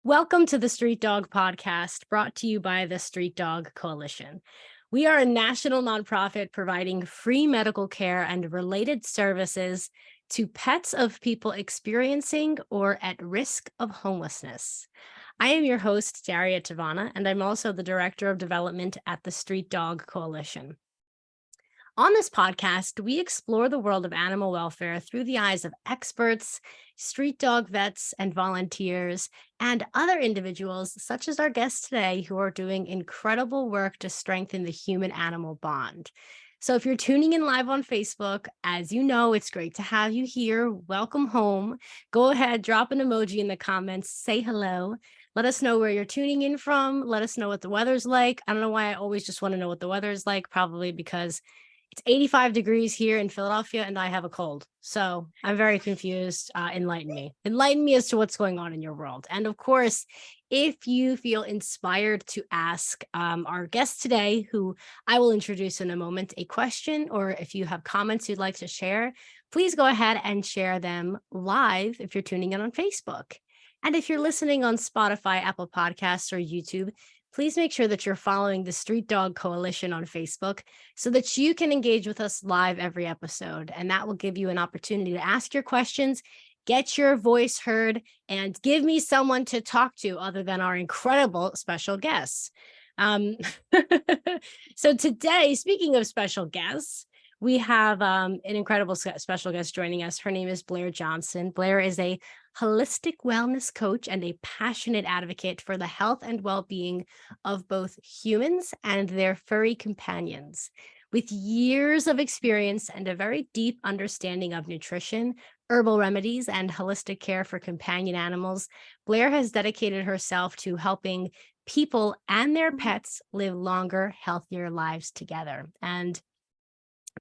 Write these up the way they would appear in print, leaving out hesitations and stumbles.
Welcome to the Street Dog Podcast, brought to you by the Street Dog Coalition. We are a national nonprofit providing free medical care and related services to pets of people experiencing or at risk of homelessness. I am your host, Daria Tavana, and I'm also the Director of Development at the Street Dog Coalition. On this podcast, we explore the world of animal welfare through the eyes of experts, street dog vets and volunteers, and other individuals such as our guests today who are doing incredible work to strengthen the human-animal bond. So if you're tuning in live on Facebook, as you know, it's great to have you here. Welcome home. Go ahead, drop an emoji in the comments, say hello. Let us know where you're tuning in from. Let us know what the weather's like. I don't know why I always just want to know what the weather is like, probably because it's 85 degrees here in Philadelphia and I have a cold. So I'm very confused. Enlighten me. Enlighten me as to what's going on in your world. And of course, if you feel inspired to ask our guest today, who I will introduce in a moment, a question, or if you have comments you'd like to share, please go ahead and share them live if you're tuning in on Facebook. And if you're listening on Spotify, Apple Podcasts, or YouTube, please make sure that you're following the Street Dog Coalition on Facebook so that you can engage with us live every episode. And that will give you an opportunity to ask your questions, get your voice heard, and give me someone to talk to other than our incredible special guests. So today, speaking of special guests, we have an incredible special guest joining us. Her name is Blair Johnson. Blair is a holistic wellness coach and a passionate advocate for the health and well-being of both humans and their furry companions. With years of experience and a very deep understanding of nutrition, herbal remedies, and holistic care for companion animals, Blair has dedicated herself to helping people and their pets live longer, healthier lives together. And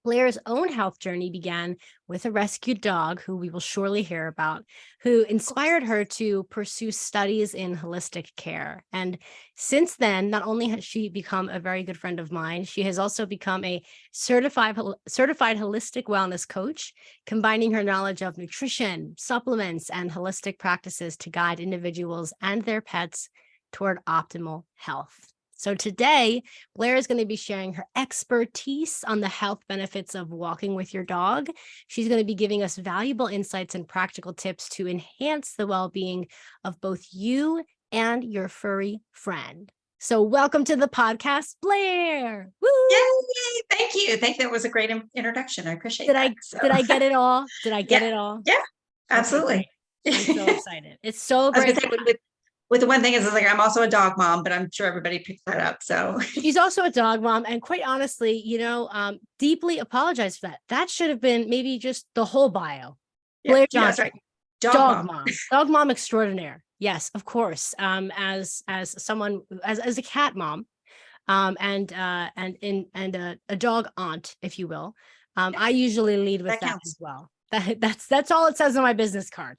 Blair's own health journey began with a rescued dog, who we will surely hear about, who inspired her to pursue studies in holistic care. And since then, not only has she become a very good friend of mine, she has also become a certified holistic wellness coach, combining her knowledge of nutrition, supplements, and holistic practices to guide individuals and their pets toward optimal health. So today, Blair is going to be sharing her expertise on the health benefits of walking with your dog. She's going to be giving us valuable insights and practical tips to enhance the well-being of both you and your furry friend. So welcome to the podcast, Blair. Woo! Yay! Thank you. That was a great introduction. I appreciate that. Did I get it all? Did I get it all? Yeah, absolutely. Okay, I'm so excited. It's so great. With the one thing is like, I'm also a dog mom, but I'm sure everybody picks that up. So she's also a dog mom. And quite honestly, deeply apologize for that. That should have been maybe just the whole bio. Yeah, Blair Johnson, right. Dog mom extraordinaire. Yes, of course. As someone, as a cat mom, and a dog aunt, if you will. I usually lead with that as well. That's all it says on my business card.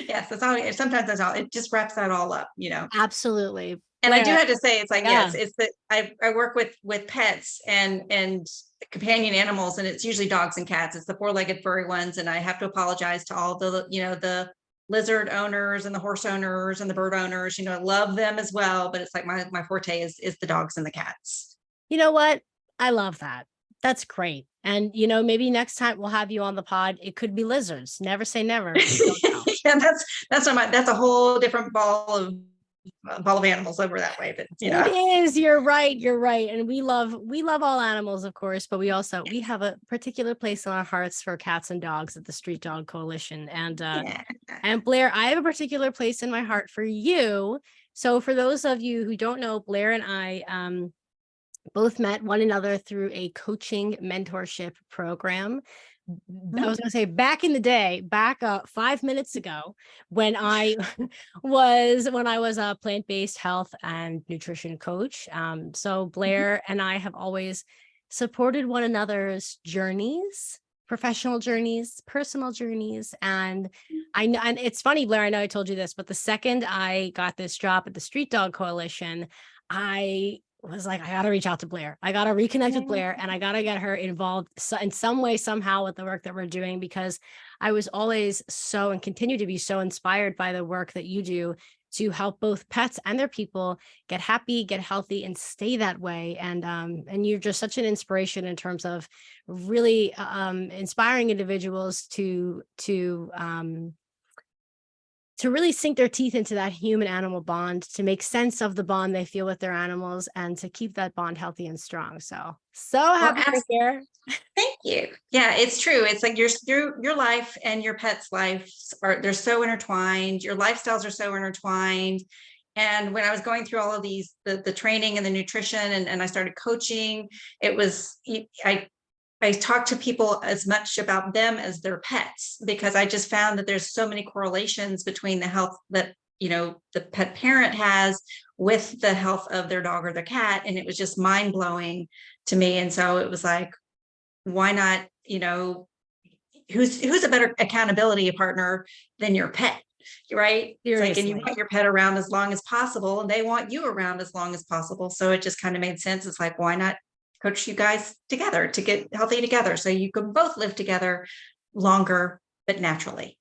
Yes, that's all. Sometimes that's all. It just wraps that all up, Absolutely. And I do have to say, it's like, yes, it's that I work with pets and companion animals, and it's usually dogs and cats. It's the four-legged furry ones, and I have to apologize to all the the lizard owners and the horse owners and the bird owners. I love them as well, but it's like my forte is the dogs and the cats. You know what? I love that. That's great. And, maybe next time we'll have you on the pod. It could be lizards. Never say never. Yeah, that's a whole different ball of animals over that way. But it is. You're right. And we love all animals, of course, but we have a particular place in our hearts for cats and dogs at the Street Dog Coalition. And and Blair, I have a particular place in my heart for you. So for those of you who don't know, Blair and I both met one another through a coaching mentorship program. I was going to say back in the day, 5 minutes ago, when I was a plant-based health and nutrition coach. So Blair and I have always supported one another's journeys, professional journeys, personal journeys. And I know, and it's funny, Blair, I know I told you this, but the second I got this job at the Street Dog Coalition, I was like, I got to reach out to Blair. I got to reconnect with Yeah. Blair, and I got to get her involved in some way, somehow with the work that we're doing, because I was always so, and continue to be so, inspired by the work that you do to help both pets and their people get happy, get healthy, and stay that way. And you're just such an inspiration in terms of really inspiring individuals to really sink their teeth into that human animal bond, to make sense of the bond they feel with their animals, and to keep that bond healthy and strong. So Well, happy to hear. thank you. Yeah, it's true. It's like your life and your pet's lives they're so intertwined. Your lifestyles are so intertwined. And when I was going through all of these, the training and the nutrition, and I started coaching, it was, I talk to people as much about them as their pets, because I just found that there's so many correlations between the health that, the pet parent has with the health of their dog or their cat. And it was just mind blowing to me. And so it was like, why not, who's a better accountability partner than your pet, right? It's like, and you want your pet around as long as possible, and they want you around as long as possible. So it just kind of made sense. It's like, why not coach you guys together to get healthy together, so you can both live together longer, but naturally.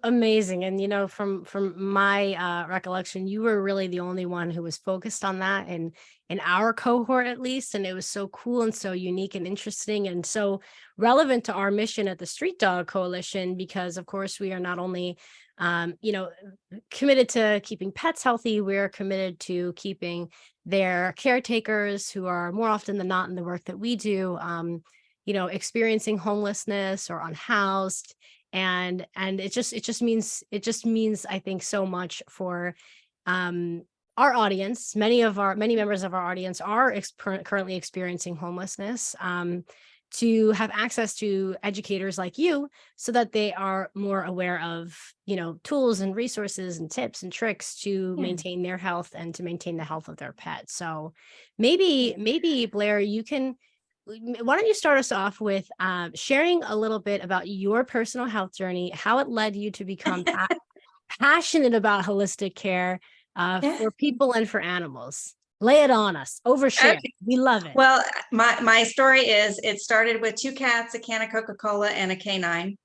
Amazing. And from my recollection, you were really the only one who was focused on that in our cohort, at least. And it was so cool and so unique and interesting and so relevant to our mission at the Street Dog Coalition, because of course we are not only committed to keeping pets healthy, we're committed to keeping their caretakers, who are more often than not in the work that we do, experiencing homelessness or unhoused. And it just means I think so much for our audience. Many members of our audience are currently experiencing homelessness, to have access to educators like you, so that they are more aware of tools and resources and tips and tricks to maintain their health and to maintain the health of their pet. So maybe Blair, why don't you start us off with sharing a little bit about your personal health journey, how it led you to become passionate about holistic care for people and for animals. Lay it on us. Overshare. Okay. We love it. Well, my story is, it started with 2 cats, a can of Coca-Cola, and a canine.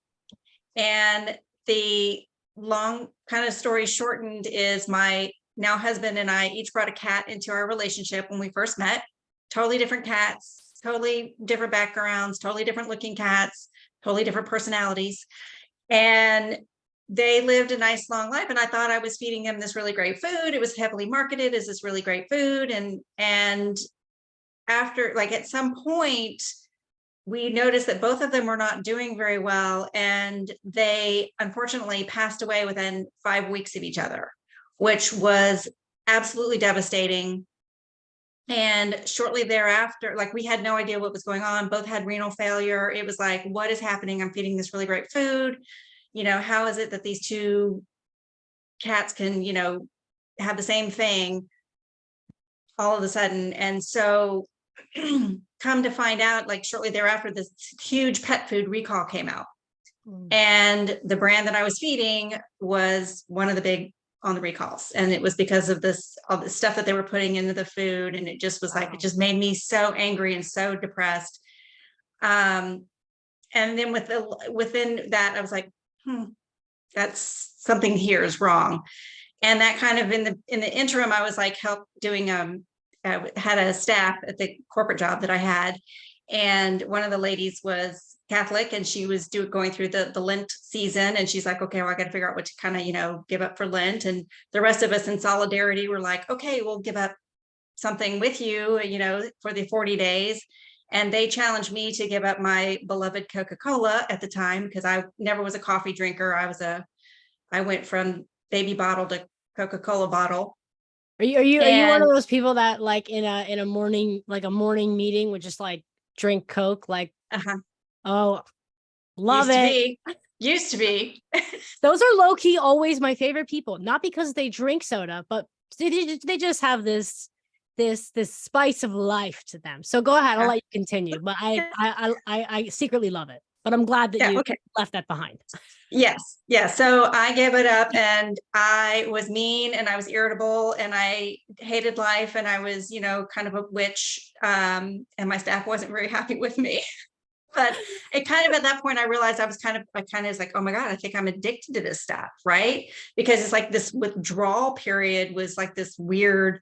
And the long kind of story shortened is, my now husband and I each brought a cat into our relationship when we first met. Totally different cats, totally different backgrounds, totally different looking cats, totally different personalities. And they lived a nice long life. And I thought I was feeding them this really great food. It was heavily marketed as this really great food. And after, like, at some point, we noticed that both of them were not doing very well. And they unfortunately passed away within 5 weeks of each other, which was absolutely devastating. And shortly thereafter, like, we had no idea what was going on. Both had renal failure. It was like, what is happening? I'm feeding this really great food. How is it that these 2 cats can, have the same thing all of a sudden? And so come to find out, like, shortly thereafter, this huge pet food recall came out. And the brand that I was feeding was one of the big on the recalls. And it was because of all the stuff that they were putting into the food. And it just was like, it just made me so angry and so depressed. And then within that, I was like, that's something here is wrong. And that kind of in the interim, I was like doing, I had a staff at the corporate job that I had. And one of the ladies was Catholic, and she was going through the Lent season. And she's like, okay, well, I got to figure out what to kind of, give up for Lent. And the rest of us in solidarity were like, okay, we'll give up something with you, for the 40 days. And they challenged me to give up my beloved Coca-Cola at the time, because I never was a coffee drinker. I went from baby bottle to Coca-Cola bottle. Are you one of those people that, like, in a morning, like a morning meeting, would just like drink Coke? Like, oh, love it. Used to be. Those are low key always my favorite people, not because they drink soda, but they just have this spice of life to them. So go ahead, I'll let you continue. But I secretly love it. but I'm glad that Yeah. you Okay. left that behind. Yes. Yeah. So I gave it up, and I was mean, and I was irritable, and I hated life, and I was, kind of a witch. And my staff wasn't very happy with me. But it kind of, at that point, I realized I kind of was like, oh my God, I think I'm addicted to this stuff. Right. Because it's like this withdrawal period was like this weird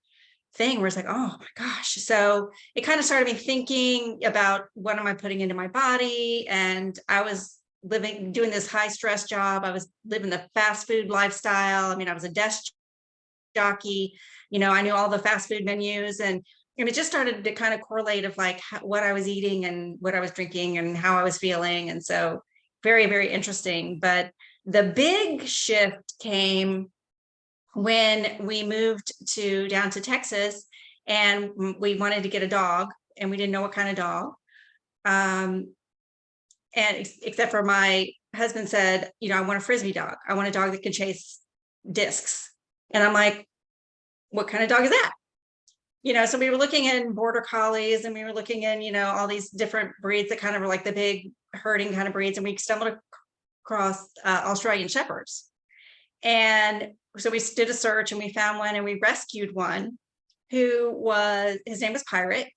thing where it's like, oh my gosh. So it kind of started me thinking about, what am I putting into my body? And I was doing this high stress job. I was living the fast food lifestyle. I mean, I was a desk jockey, I knew all the fast food menus, and it just started to kind of correlate of like what I was eating and what I was drinking and how I was feeling. And so very, very interesting. But the big shift came when we moved down to Texas, and we wanted to get a dog, and we didn't know what kind of dog. And except for my husband said, I want a Frisbee dog. I want a dog that can chase discs. And I'm like, what kind of dog is that? So we were looking in border collies, and we were looking in, all these different breeds that kind of were like the big herding kind of breeds. And we stumbled across Australian Shepherds. And so we did a search, and we found one, and we rescued one his name was Pirate.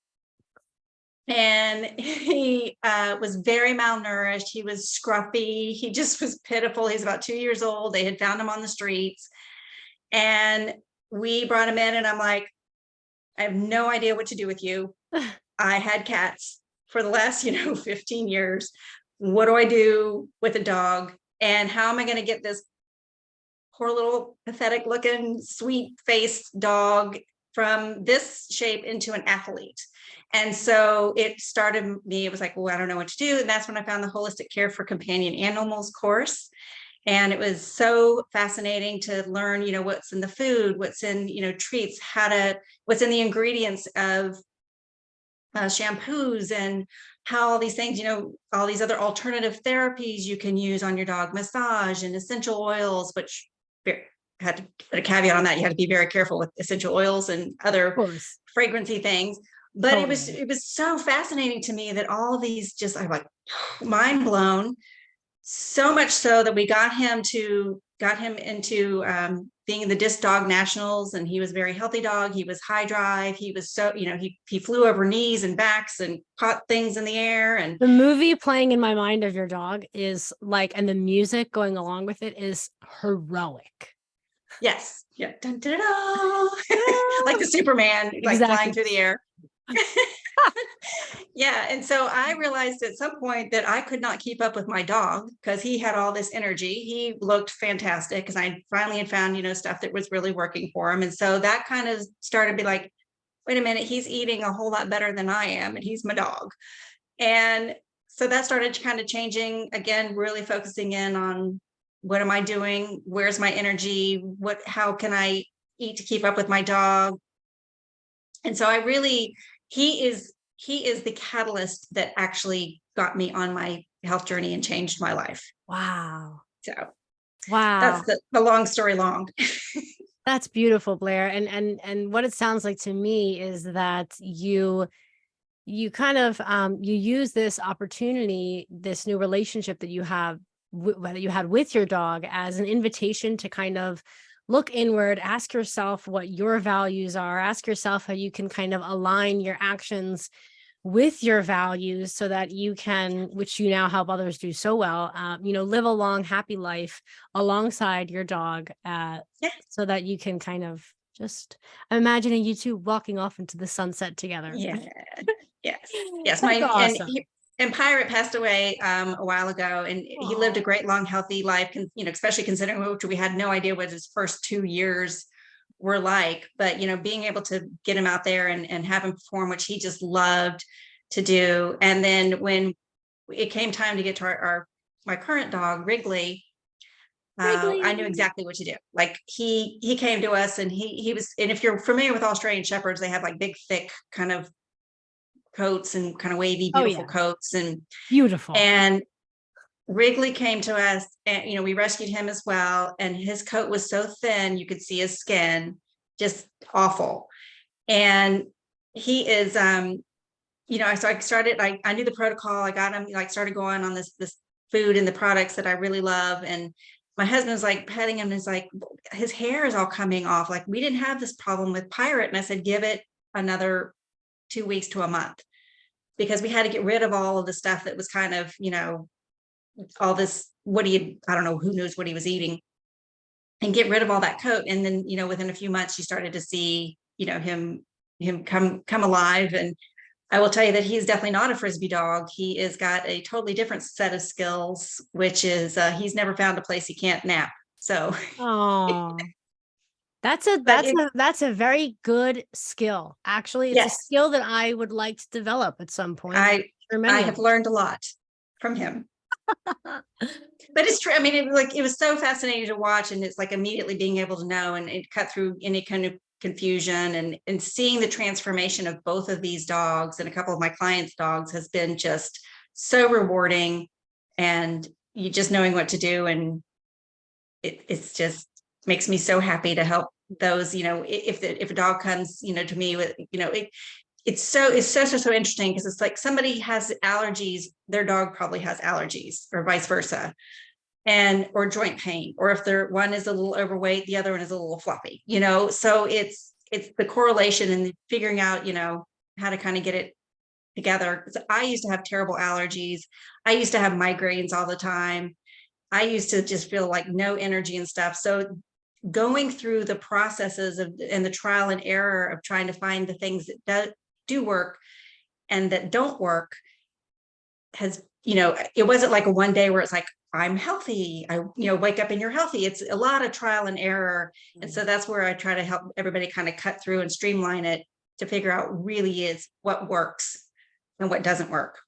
And he was very malnourished. He was scruffy. He just was pitiful. He's about 2 years old. They had found him on the streets, and we brought him in, and I'm like, I have no idea what to do with you. I had cats for the last, 15 years. What do I do with a dog? And how am I going to get this poor little pathetic looking, sweet faced dog from this shape into an athlete? And so it was like, well, I don't know what to do. And that's when I found the Holistic Care for Companion Animals course. And it was so fascinating to learn, what's in the food, what's in, treats, what's in the ingredients of shampoos, and how all these things, all these other alternative therapies you can use on your dog, massage and essential oils, which had to put a caveat on that. You had to be very careful with essential oils and other fragrancy things. But totally. It was so fascinating to me that all of these I'm like mind blown. So much so that we got him into being in the Disc Dog Nationals, and he was a very healthy dog. He was high drive. He was so, he flew over knees and backs and caught things in the air. And the movie playing in my mind of your dog is like, and the music going along with it is heroic. Yes. Yeah. Dun, dun, dun, dun. Like the Superman, like flying through the air. Yeah. And so I realized at some point that I could not keep up with my dog, because he had all this energy. He looked fantastic, because I finally had found, stuff that was really working for him. And so that kind of started to be like, wait a minute, he's eating a whole lot better than I am, and he's my dog. And so that started kind of changing again, really focusing in on, what am I doing? Where's my energy? How can I eat to keep up with my dog? And so he is the catalyst that actually got me on my health journey and changed my life. Wow. So wow. That's the long story long. That's beautiful, Blair. And what it sounds like to me is that you kind of you use this opportunity, this new relationship that you have that you had with your dog, as an invitation to kind of look inward, ask yourself what your values are, ask yourself how you can kind of align your actions with your values, so that you can, which you now help others do so well, live a long, happy life alongside your dog, so that you can kind of just, I'm imagining you two walking off into the sunset together. Yeah. Yes. Yes. That's awesome. And Pirate passed away a while ago, and he lived a great, long, healthy life, especially considering we had no idea what his first 2 years were like. But, being able to get him out there and have him perform, which he just loved to do. And then when it came time to get to my current dog, Wrigley, I knew exactly what to do. Like he came to us, and he was, and if you're familiar with Australian Shepherds, they have like big, thick kind of coats and kind of wavy, beautiful coats, and beautiful. And Wrigley came to us, and we rescued him as well. And his coat was so thin you could see his skin, just awful. And he is so I started, I knew the protocol. I got him, like, started going on this food and the products that I really love. And my husband's like petting him, and is like, his hair is all coming off. Like, we didn't have this problem with Pirate. And I said, give it another 2 weeks to a month, because we had to get rid of all of the stuff that was kind of, all this, I don't know, who knows what he was eating, and get rid of all that coat. And then, within a few months, you started to see, him come alive. And I will tell you that he's definitely not a Frisbee dog. He has got a totally different set of skills, which is, he's never found a place he can't nap. So, Oh, but it, that's a very good skill. Actually, it's a yes, skill that I would like to develop at some point. I For I many of have learned a lot from him. But it's true. I mean, it was so fascinating to watch, and it's like immediately being able to know, and it cut through any kind of confusion, and seeing the transformation of both of these dogs and a couple of my clients' dogs has been just so rewarding. And you just knowing what to do, and it's just makes me so happy to help those, if a dog comes, to me with, it's so interesting, because it's like somebody has allergies, their dog probably has allergies, or vice versa, or joint pain, or if one is a little overweight, the other one is a little fluffy, so it's the correlation, and figuring out, how to kind of get it together. 'Cause I used to have terrible allergies. I used to have migraines all the time. I used to just feel like no energy and stuff. So going through the processes and the trial and error of trying to find the things that do work and that don't work has, it wasn't like a one day where it's like, I'm healthy. Wake up and you're healthy. It's a lot of trial and error. And so that's where I try to help everybody kind of cut through and streamline it to figure out really is what works and what doesn't work.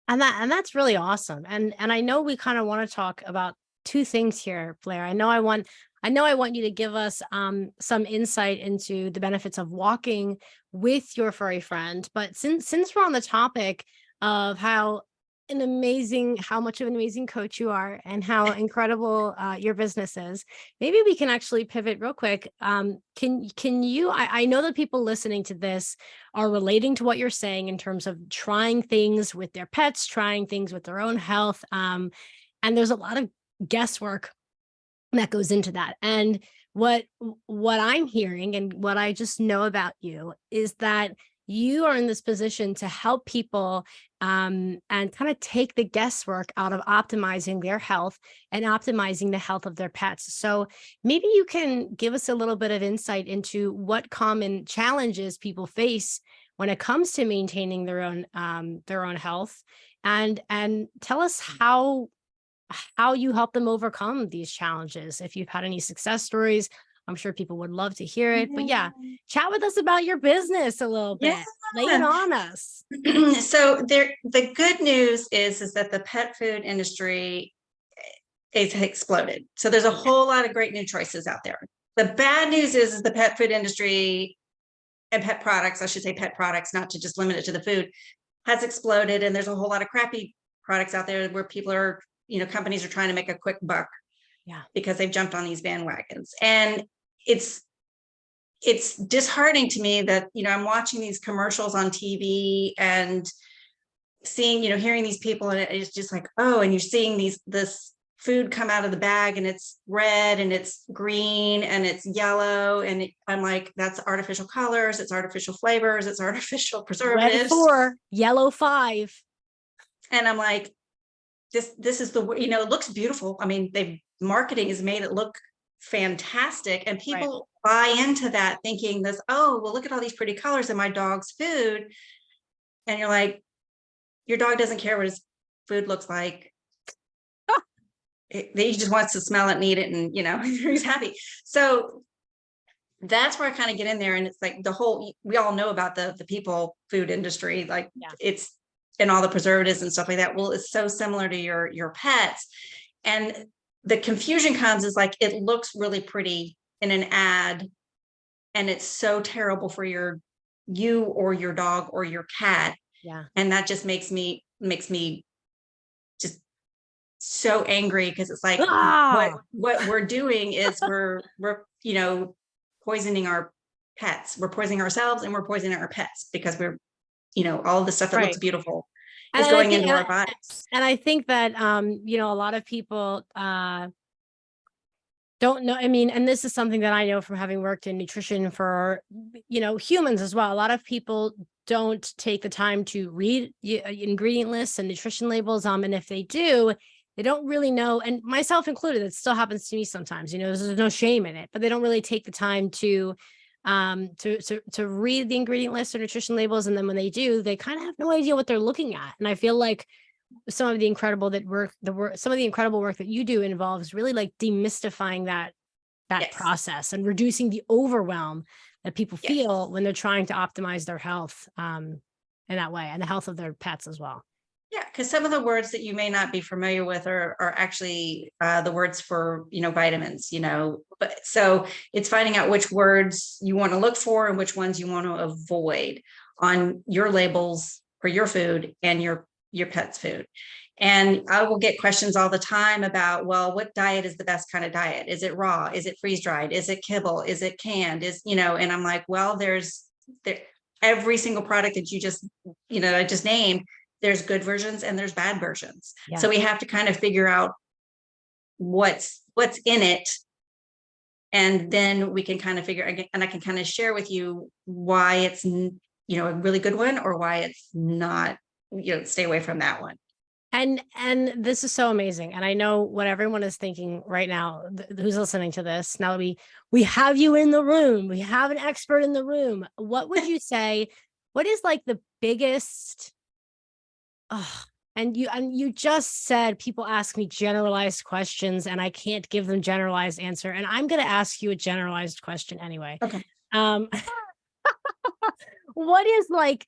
And that's really awesome. And I know we kind of want to talk about two things here, Blair. I know I want you to give us some insight into the benefits of walking with your furry friend. But since we're on the topic of how much of an amazing coach you are, and how incredible your business is, maybe we can actually pivot real quick. Can you? I know that people listening to this are relating to what you're saying in terms of trying things with their pets, trying things with their own health, and there's a lot of guesswork that goes into that. And what I'm hearing, and what I just know about you, is that you are in this position to help people and kind of take the guesswork out of optimizing their health and optimizing the health of their pets. So maybe you can give us a little bit of insight into what common challenges people face when it comes to maintaining their own health, and tell us how you help them overcome these challenges. If you've had any success stories, I'm sure people would love to hear it. But yeah, chat with us about your business a little Yeah. bit. Lay it on us. So the good news is that the pet food industry is exploded. So there's a whole lot of great new choices out there. The bad news is the pet food industry and pet products, I should say pet products, not to just limit it to the food, has exploded. And there's a whole lot of crappy products out there where people are, companies are trying to make a quick buck. Yeah. Because they've jumped on these bandwagons. And it's disheartening to me that, I'm watching these commercials on TV and seeing, hearing these people, and it's just like, oh, and you're seeing this food come out of the bag, and it's red and it's green and it's yellow. And I'm like, that's artificial colors, it's artificial flavors, it's artificial preservatives. Red 4, yellow 5. And I'm like, this is it looks beautiful. I mean, marketing has made it look fantastic, and people buy into that thinking this, oh, well, look at all these pretty colors in my dog's food. And you're like, your dog doesn't care what his food looks like. He just wants to smell it and eat it, and he's happy. So that's where I kind of get in there. And it's like we all know about the people food industry, like it's, and all the preservatives and stuff like that. Well, it's so similar to your pets. And the confusion comes is like, it looks really pretty in an ad, and it's so terrible for you or your dog or your cat. Yeah. And that just makes me just so angry, because it's like, what we're doing is we're poisoning our pets. We're poisoning ourselves, and we're poisoning our pets, because we're all the stuff that looks Right. beautiful And is I going think, into our bodies. and I think that, a lot of people, don't know. I mean, and this is something that I know from having worked in nutrition for, humans as well. A lot of people don't take the time to read ingredient lists and nutrition labels. And if they do, they don't really know, and myself included, it still happens to me sometimes, there's no shame in it, but they don't really take the time to read the ingredient list or nutrition labels. And then when they do, they kind of have no idea what they're looking at. And I feel like some of the incredible some of the incredible work that you do involves really like demystifying that Yes. process and reducing the overwhelm that people Yes. feel when they're trying to optimize their health in that way, and the health of their pets as well. Yeah, because some of the words that you may not be familiar with are actually the words for vitamins. But so it's finding out which words you want to look for and which ones you want to avoid on your labels for your food and your pet's food. And I will get questions all the time about, well, what diet is the best kind of diet? Is it raw? Is it freeze dried? Is it kibble? Is it canned? And I'm like, well, there's every single product that you just I just named. There's good versions and there's bad versions. Yeah. So we have to kind of figure out what's in it. And then we can kind of and I can kind of share with you why it's, a really good one or why it's not, stay away from that one. And this is so amazing. And I know what everyone is thinking right now, who's listening to this. Now that we have you in the room, we have an expert in the room. What would you say, what is like the biggest, and you just said people ask me generalized questions and I can't give them generalized answer. And I'm going to ask you a generalized question anyway. Okay. What is like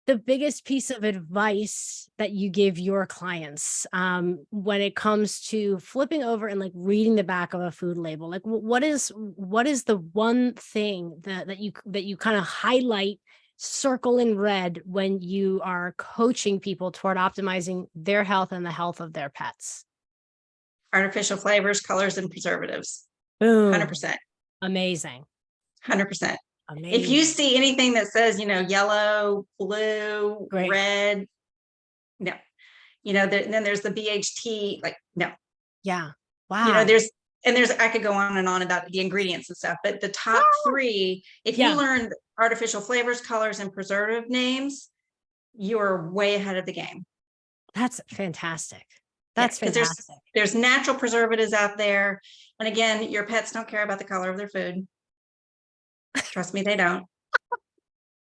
the biggest piece of advice that you give your clients when it comes to flipping over and like reading the back of a food label? Like what is the one thing that you kind of highlight, circle in red when you are coaching people toward optimizing their health and the health of their pets? Artificial flavors, colors, and preservatives. Boom. 100%. Amazing. 100%. Amazing. If you see anything that says, yellow, blue, Great. red, no. Then there's the BHT, like, no. Yeah. Wow. I could go on and on about the ingredients and stuff, but the top three, if you learn artificial flavors, colors, and preservative names, you're way ahead of the game. That's fantastic. That's fantastic. There's natural preservatives out there. And again, your pets don't care about the color of their food. Trust me, they don't.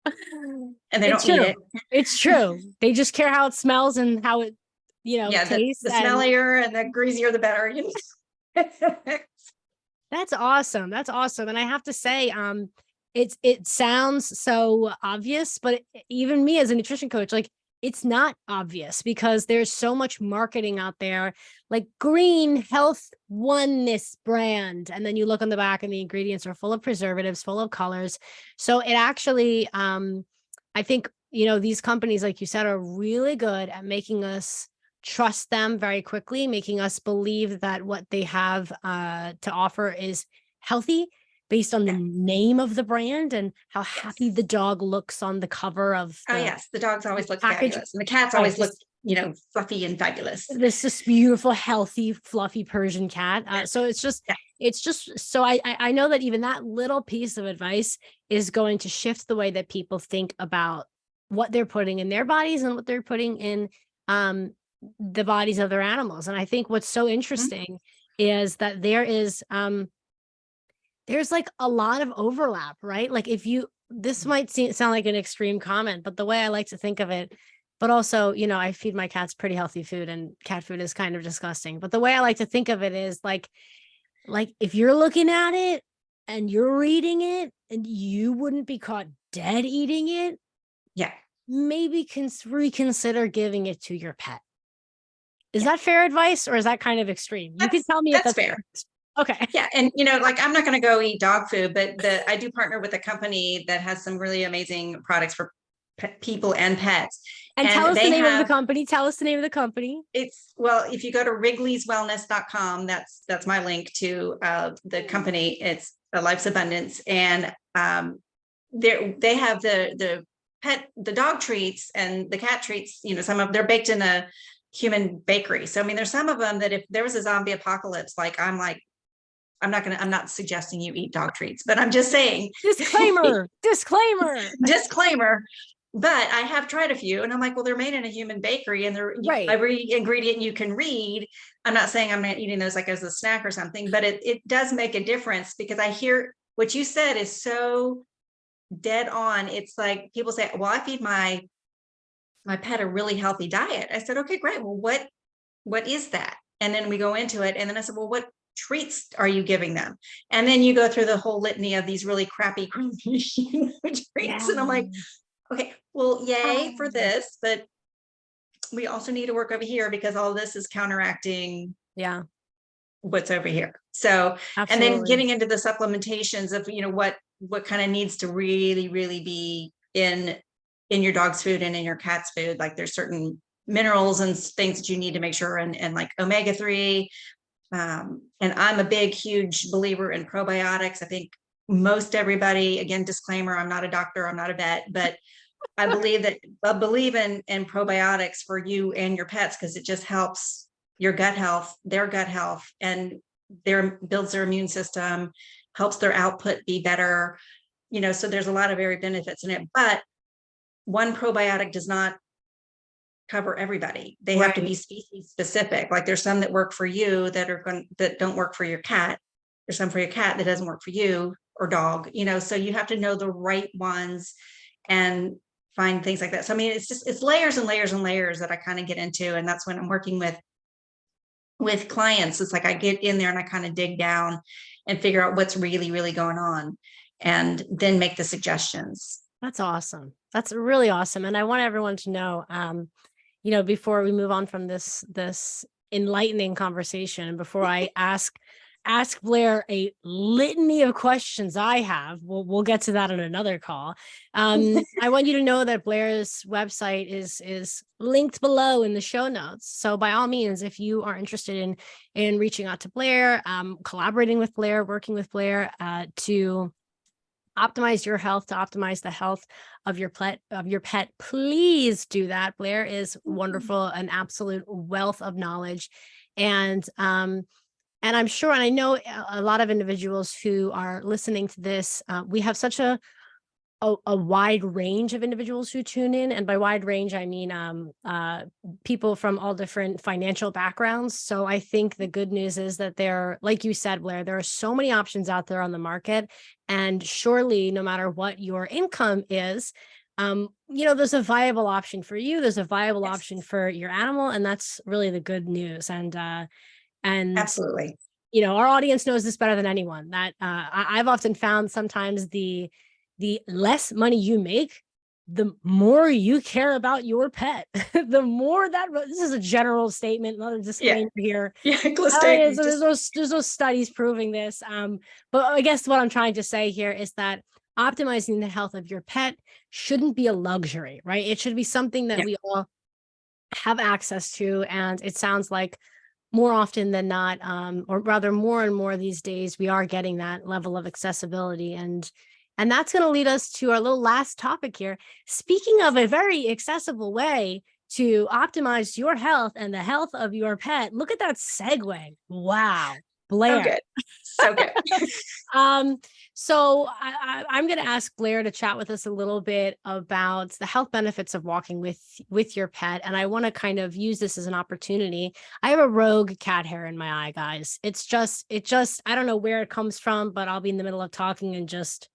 And they don't eat it. It's true. They just care how it smells and how it, tastes. The smellier and the greasier, the better. That's awesome. That's awesome. And I have to say, it sounds so obvious, but even me as a nutrition coach, like it's not obvious because there's so much marketing out there, like green health oneness brand. And then you look on the back and the ingredients are full of preservatives, full of colors. So it actually, I think, these companies, like you said, are really good at making us trust them very quickly, making us believe that what they have to offer is healthy based on the name of the brand and how happy the dog looks on the cover of the dogs always look package. Fabulous. And the cats always look, fluffy and fabulous. This beautiful, healthy, fluffy Persian cat. So it's just so I know that even that little piece of advice is going to shift the way that people think about what they're putting in their bodies and what they're putting in the bodies of their animals. And I think what's so interesting is that there's like a lot of overlap, right? Like this might sound like an extreme comment, but the way I like to think of it, but also, I feed my cats pretty healthy food and cat food is kind of disgusting. But the way I like to think of it is like if you're looking at it and you're reading it and you wouldn't be caught dead eating it, maybe reconsider giving it to your pet. Is that fair advice or is that kind of extreme? You can tell me if that's fair. Okay. Yeah. And, I'm not going to go eat dog food, but I do partner with a company that has some really amazing products for people and pets. And tell us the name of the company. Tell us the name of the company. If you go to wrigley'swellness.com, that's my link to the company. It's Life's Abundance. And they have the the dog treats and the cat treats, some of they're baked in a human bakery. So I mean, there's some of them that if there was a zombie apocalypse, I'm not suggesting you eat dog treats, but I'm just saying disclaimer. disclaimer. But I have tried a few and I'm like, well, they're made in a human bakery and they're right. Every ingredient you can read. I'm not saying I'm not eating those like as a snack or something, but it does make a difference because I hear what you said is so dead on. It's like people say, well, I feed my pet a really healthy diet. I said, okay, great. Well, what is that? And then we go into it. And then I said, well, what treats are you giving them? And then you go through the whole litany of these really crappy treats. Yeah. And I'm like, okay, well, yay for this, but we also need to work over here because all this is counteracting what's over here. So, absolutely. And then getting into the supplementations of, what kind of needs to really, really be in your dog's food and in your cat's food. Like there's certain minerals and things that you need to make sure, and like omega-3. And I'm a big, huge believer in probiotics. I think most everybody, again, disclaimer, I'm not a doctor, I'm not a vet, but I believe in probiotics for you and your pets because it just helps your gut health, their gut health, and builds their immune system, helps their output be better. So there's a lot of very benefits in it, but one probiotic does not cover everybody. They have to be species specific. Like there's some that work for you that don't work for your cat. There's some for your cat that doesn't work for you or dog, so you have to know the right ones and find things like that. So I mean, it's layers and layers and layers that I kind of get into. And that's when I'm working with clients. It's like I get in there and I kind of dig down and figure out what's really, really going on and then make the suggestions. That's awesome. That's really awesome. And I want everyone to know, before we move on from this enlightening conversation, before I ask Blair a litany of questions I have, we'll get to that on another call. I want you to know that Blair's website is linked below in the show notes. So by all means, if you are interested in reaching out to Blair, collaborating with Blair, working with Blair to optimize your health, to optimize the health of your pet, please do that. Blair is wonderful, an absolute wealth of knowledge. And I'm sure, and I know a lot of individuals who are listening to this, we have such a wide range of individuals who tune in. And by wide range, I mean people from all different financial backgrounds. So I think the good news is that like you said, Blair, there are so many options out there on the market. And surely, no matter what your income is, there's a viable option for you. There's a viable option for your animal. And that's really the good news. And absolutely, our audience knows this better than anyone, that I've often found sometimes the less money you make, the more you care about your pet. The more this is a general statement, another disclaimer here. There's no studies proving this. But I guess what I'm trying to say here is that optimizing the health of your pet shouldn't be a luxury, right? It should be something that we all have access to. And it sounds like more often than not, or rather more and more these days, we are getting that level of accessibility. And that's going to lead us to our little last topic here. Speaking of a very accessible way to optimize your health and the health of your pet, look at that segue. Wow. Blair. So good. So I'm going to ask Blair to chat with us a little bit about the health benefits of walking with your pet. And I want to kind of use this as an opportunity. I have a rogue cat hair in my eye, guys. It just, I don't know where it comes from, but I'll be in the middle of talking and just,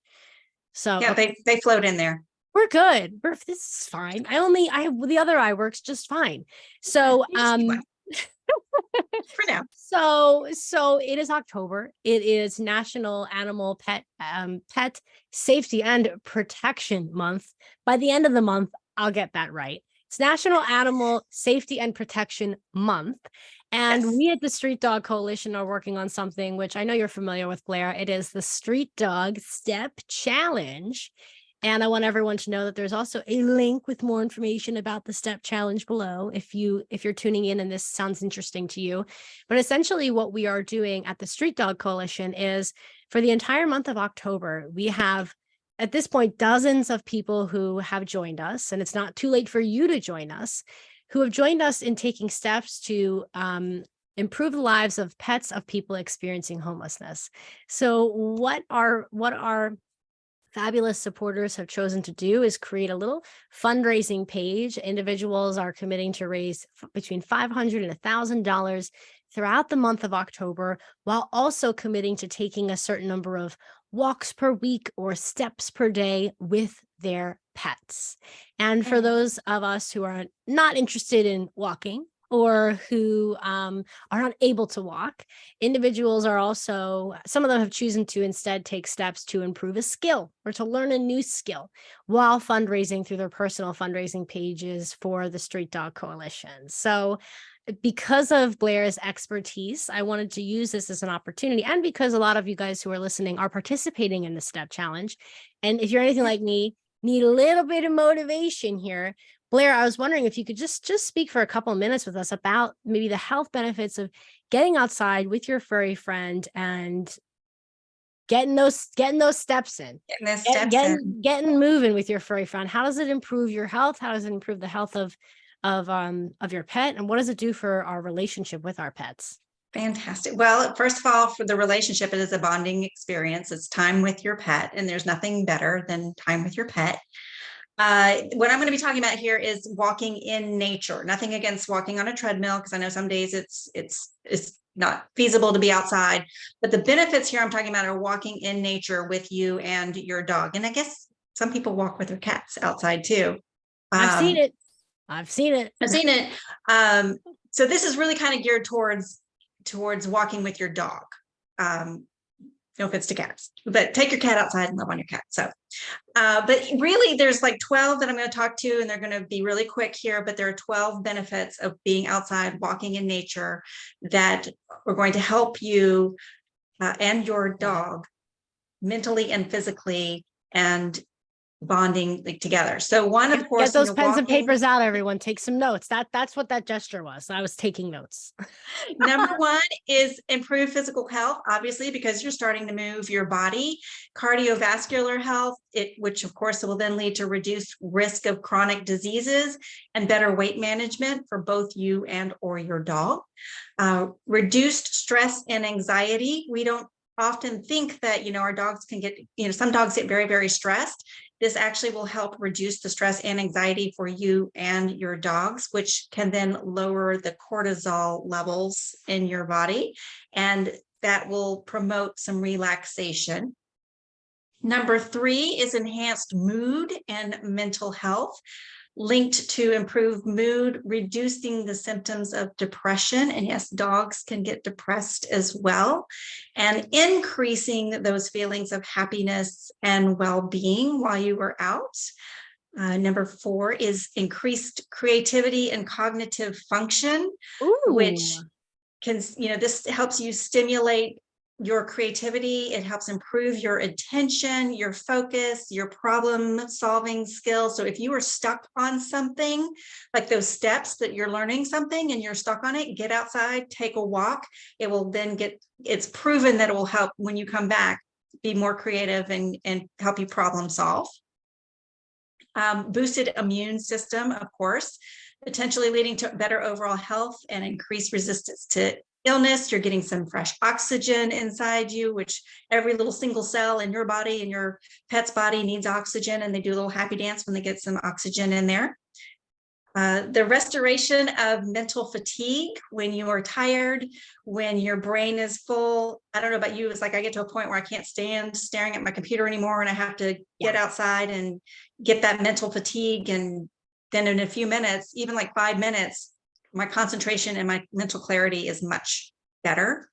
so. Yeah, they float in there. We're good. This is fine. The other eye works just fine. So, for now. So it is October. It is National Animal Pet Safety and Protection Month. By the end of the month, I'll get that right. It's National Animal Safety and Protection Month. And we at the Street Dog Coalition are working on something which I know you're familiar with, Blair. It is the Street Dog Step Challenge. And I want everyone to know that there's also a link with more information about the Step Challenge below if you're tuning in and this sounds interesting to you. But essentially what we are doing at the Street Dog Coalition is for the entire month of October, we have at this point, dozens of people who have joined us, and it's not too late for you to join us, who have joined us in taking steps to improve the lives of pets of people experiencing homelessness. So what our fabulous supporters have chosen to do is create a little fundraising page. Individuals are committing to raise between $500 and $1,000 throughout the month of October, while also committing to taking a certain number of walks per week or steps per day with their pets. And for those of us who are not interested in walking, or who are not able to walk, individuals are also, some of them have chosen to instead take steps to improve a skill or to learn a new skill while fundraising through their personal fundraising pages for the Street Dog Coalition. So because of Blair's expertise, I wanted to use this as an opportunity, and because a lot of you guys who are listening are participating in the STEP challenge. And if you're anything like me, need a little bit of motivation here, Blair, I was wondering if you could just speak for a couple of minutes with us about maybe the health benefits of getting outside with your furry friend and getting those steps in, getting moving with your furry friend. How does it improve your health? How does it improve the health of your pet? And what does it do for our relationship with our pets? Fantastic. Well, first of all, for the relationship, it is a bonding experience. It's time with your pet, and there's nothing better than time with your pet. What I'm going to be talking about here is walking in nature. Nothing against walking on a treadmill, because I know some days it's not feasible to be outside, but the benefits here I'm talking about are walking in nature with you and your dog. And I guess some people walk with their cats outside too. I've seen it. So this is really kind of geared towards walking with your dog. No offense to cats, but take your cat outside and love on your cat. So, but really there's like 12 that I'm going to talk to, and they're going to be really quick here, but there are 12 benefits of being outside, walking in nature, that are going to help you and your dog mentally and physically, and bonding together. So one, of course, get those pens and papers out, everyone. Take some notes. That's what that gesture was. I was taking notes. Number one is improve physical health, obviously, because you're starting to move your body. Cardiovascular health, which of course will then lead to reduced risk of chronic diseases and better weight management for both you and or your dog. Reduced stress and anxiety. We don't often think that, our dogs can get, some dogs get very, very stressed. This actually will help reduce the stress and anxiety for you and your dogs, which can then lower the cortisol levels in your body, and that will promote some relaxation. Number 3 is enhanced mood and mental health, linked to improved mood, reducing the symptoms of depression. And yes, dogs can get depressed as well, and increasing those feelings of happiness and well-being while you are out. Number 4 is increased creativity and cognitive function, which can, this helps you stimulate your creativity. It helps improve your attention, your focus, your problem solving skills. So if you are stuck on something, like those steps that you're learning something and you're stuck on it, get outside, take a walk. It will then it's proven that it will help when you come back be more creative and help you problem solve. Boosted immune system, of course, potentially leading to better overall health and increased resistance to illness. You're getting some fresh oxygen inside you, which every little single cell in your body and your pet's body needs oxygen, and they do a little happy dance when they get some oxygen in there. The restoration of mental fatigue when you are tired, when your brain is full. I don't know about you, it's like I get to a point where I can't stand staring at my computer anymore, and I have to get outside and get that mental fatigue. And then in a few minutes, even like 5 minutes, my concentration and my mental clarity is much better.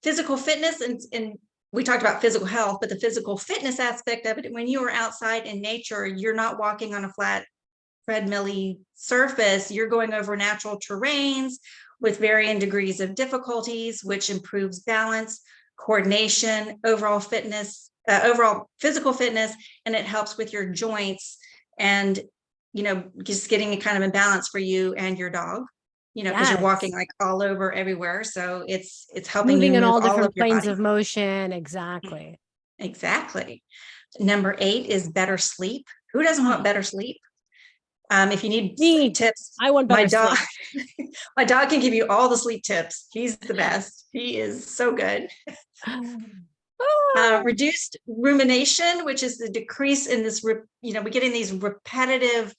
Physical fitness, and we talked about physical health, but the physical fitness aspect of it, when you are outside in nature, you're not walking on a flat treadmill-y surface. You're going over natural terrains with varying degrees of difficulties, which improves balance, coordination, overall fitness, overall physical fitness, and it helps with your joints and just getting a kind of imbalance for you and your dog, because you're walking like all over everywhere. So it's helping moving you in move all different of your planes body. of motion. Exactly. Exactly. Number 8 is better sleep. Who doesn't want better sleep? If you need sleep tips, I want my better dog, sleep. my dog can give you all the sleep tips. He's the best. He is so good. Reduced rumination, which is the decrease in this, we're getting these repetitive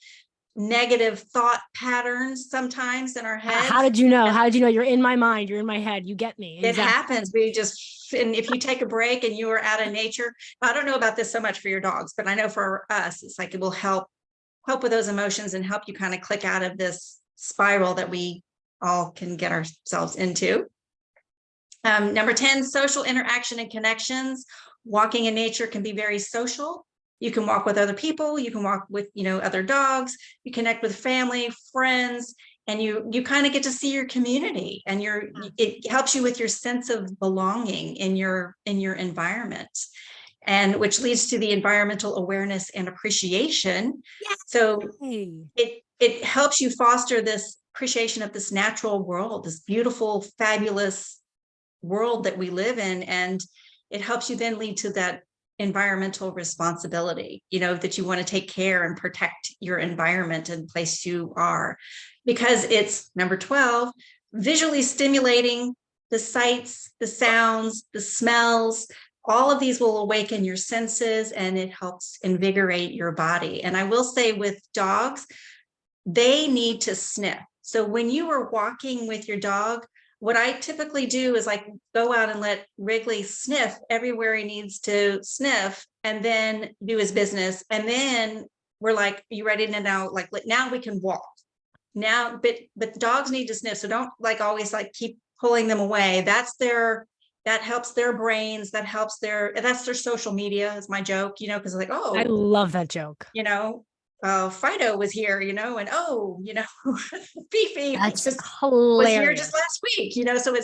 negative thought patterns sometimes in our heads. How did you know? How did you know? You're in my mind. You're in my head. You get me. Exactly. It happens. And if you take a break and you are out of nature, I don't know about this so much for your dogs, but I know for us, it's like it will help with those emotions and help you kind of click out of this spiral that we all can get ourselves into. Number 10, social interaction and connections. Walking in nature can be very social. You can walk with other people. You can walk with, other dogs. You connect with family, friends, and you kind of get to see your community, and it helps you with your sense of belonging in your environment, and which leads to the environmental awareness and appreciation. Yes. So it helps you foster this appreciation of this natural world, this beautiful, fabulous world that we live in. And it helps you then lead to that environmental responsibility, that you want to take care and protect your environment and place you are, because it's number 12, visually stimulating. The sights, the sounds, the smells, all of these will awaken your senses, and it helps invigorate your body. And I will say with dogs, they need to sniff. So when you are walking with your dog, what I typically do is like go out and let Wrigley sniff everywhere he needs to sniff, and then do his business. And then we're like, you ready to now? Like, now we can walk now, but the dogs need to sniff. So don't always keep pulling them away. That helps their brains. That's their social media, is my joke, because I love that joke. Fido was here, and Fifi was hilarious. Was here just last week, so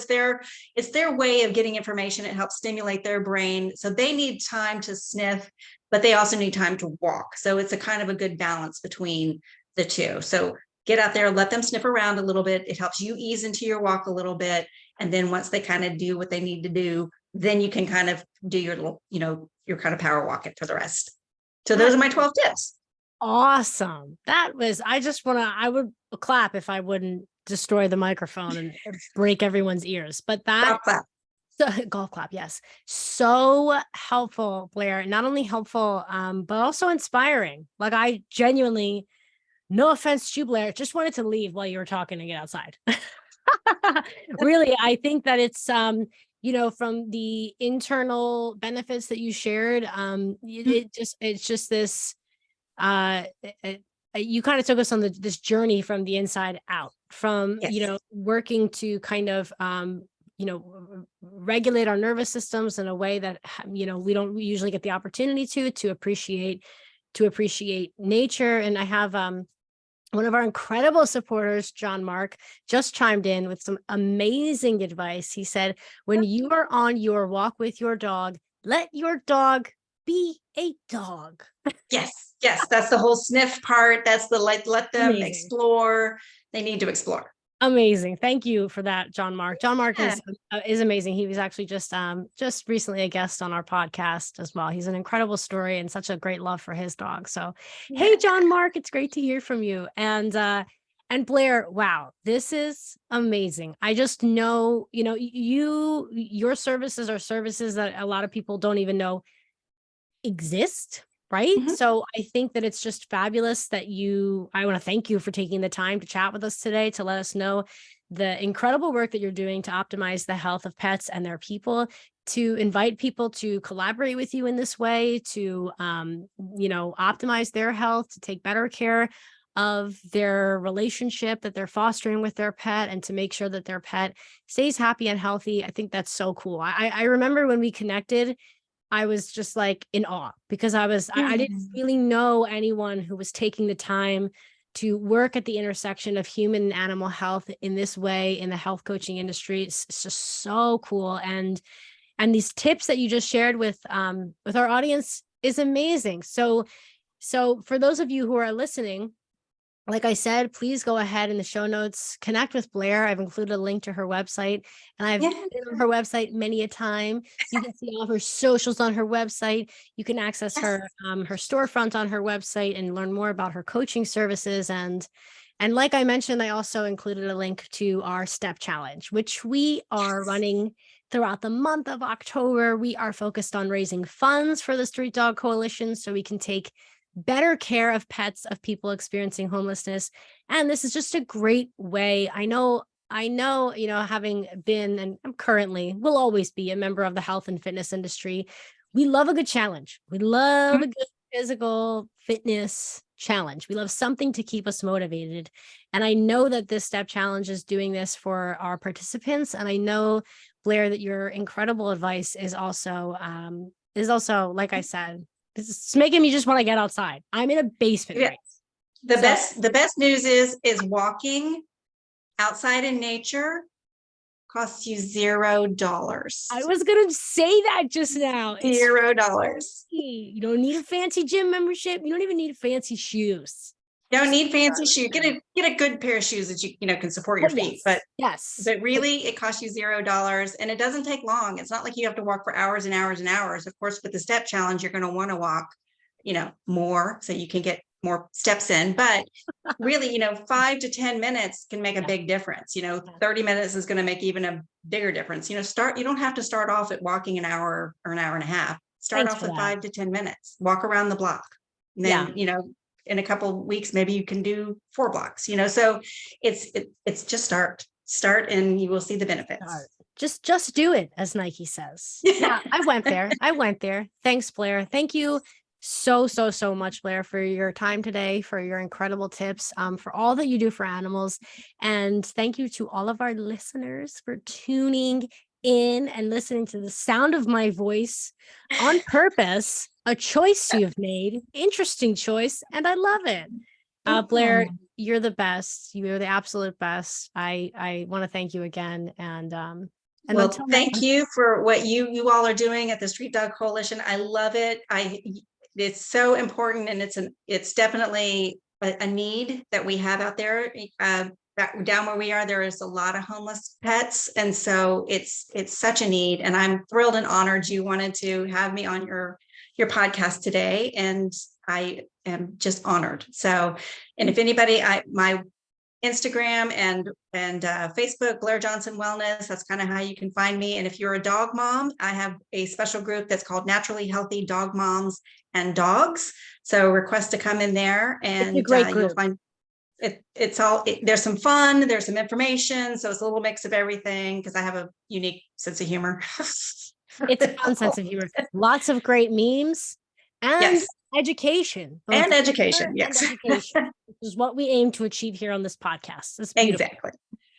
it's their way of getting information. It helps stimulate their brain. So they need time to sniff, but they also need time to walk. So it's a kind of a good balance between the two. So get out there, let them sniff around a little bit. It helps you ease into your walk a little bit. And then once they kind of do what they need to do, then you can kind of do your little, your kind of power walking for the rest. So those are my 12 tips. Awesome. I would clap if I wouldn't destroy the microphone and break everyone's ears, but golf clap. So golf clap. Yes. So helpful, Blair. Not only helpful, but also inspiring. Like, I genuinely, no offense to you, Blair, just wanted to leave while you were talking and get outside. Really, I think that it's, from the internal benefits that you shared, it's just this, you kind of took us on this journey from the inside out, from, yes. Working to kind of, regulate our nervous systems in a way that, we don't usually get the opportunity to appreciate nature. And I have, one of our incredible supporters, John Mark, just chimed in with some amazing advice. He said, when you are on your walk with your dog, let your dog be a dog. Yes. That's the whole sniff part. That's the let them Amazing. explore. They need to explore. Amazing. Thank you for that, John Mark. John Mark is amazing. He was actually just recently a guest on our podcast as well. He's an incredible story and such a great love for his dog. So, Hey, John Mark, it's great to hear from you. And Blair, wow, this is amazing. I just know, your services are services that a lot of people don't even know exist. Right. Mm-hmm. So I think that it's just fabulous that I want to thank you for taking the time to chat with us today, to let us know the incredible work that you're doing to optimize the health of pets and their people, to invite people to collaborate with you in this way, to, optimize their health, to take better care of their relationship that they're fostering with their pet, and to make sure that their pet stays happy and healthy. I think that's so cool. I remember when we connected, I was just like in awe, because I didn't really know anyone who was taking the time to work at the intersection of human and animal health in this way in the health coaching industry. It's just so cool. And these tips that you just shared with our audience is amazing. So for those of you who are listening, Like I said, please go ahead in the show notes, connect with Blair. I've included a link to her website, and I've been on her website many a time. You can see all of her socials on her website. You can access her her storefront on her website and learn more about her coaching services. And like I mentioned, I also included a link to our step challenge, which we are running throughout the month of October. We are focused on raising funds for the Street Dog Coalition so we can take better care of pets of people experiencing homelessness. And this is just a great way. I know, having been, and I'm currently, will always be a member of the health and fitness industry. We love a good challenge. We love a good physical fitness challenge. We love something to keep us motivated. And I know that this step challenge is doing this for our participants. And I know, Blair, that your incredible advice is also, like I said, it's making me just want to get outside. I'm in a basement. Right? The best news is walking outside in nature costs you $0. I was going to say that just now. $0. You don't need a fancy gym membership. You don't even need fancy shoes. You don't need fancy shoes. Get a good pair of shoes that you can support your feet. But really, it costs you $0, and it doesn't take long. It's not like you have to walk for hours and hours and hours. Of course, with the step challenge, you're going to want to walk, more so you can get more steps in. But really, 5 to 10 minutes can make a big difference. 30 minutes is going to make even a bigger difference. You don't have to start off at walking an hour or an hour and a half. Start off with 5 to 10 minutes. Walk around the block. And then, in a couple of weeks, maybe you can do 4 blocks, so it's just start and you will see the benefits. Just do it, as Nike says. Yeah, I went there. Thanks, Blair. Thank you so much, Blair, for your time today, for your incredible tips, for all that you do for animals. And thank you to all of our listeners for tuning in and listening to the sound of my voice on purpose. A choice you've made, interesting choice, and I love it. Blair, you're the best. You're the absolute best. I want to thank you again. And well, thank you for what you all are doing at the Street Dog Coalition. I love it. It's so important, and it's definitely a need that we have out there. Down where we are, there is a lot of homeless pets, and so it's such a need. And I'm thrilled and honored you wanted to have me on your podcast today, and I am just honored. So, and if anybody, my Instagram and Facebook, Blair Johnson Wellness, that's kind of how you can find me. And if you're a dog mom, I have a special group that's called Naturally Healthy Dog Moms and Dogs. So request to come in there, and you'll find it's all, there's some fun, there's some information. So it's a little mix of everything, because I have a unique sense of humor. It's a fun sense of humor. Lots of great memes and education. And education, yes. Education, which is what we aim to achieve here on this podcast. Exactly.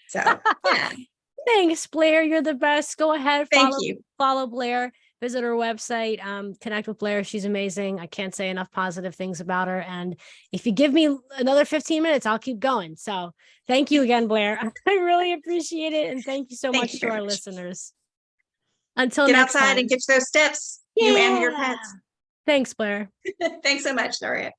So, yeah. Thanks, Blair. You're the best. Go ahead. Follow Blair. Visit her website. Connect with Blair. She's amazing. I can't say enough positive things about her. And if you give me another 15 minutes, I'll keep going. So thank you again, Blair. I really appreciate it. And thank you so much to our listeners. Until get next outside time. And get those steps, you and your pets. Thanks, Blair. Thanks so much, Daria.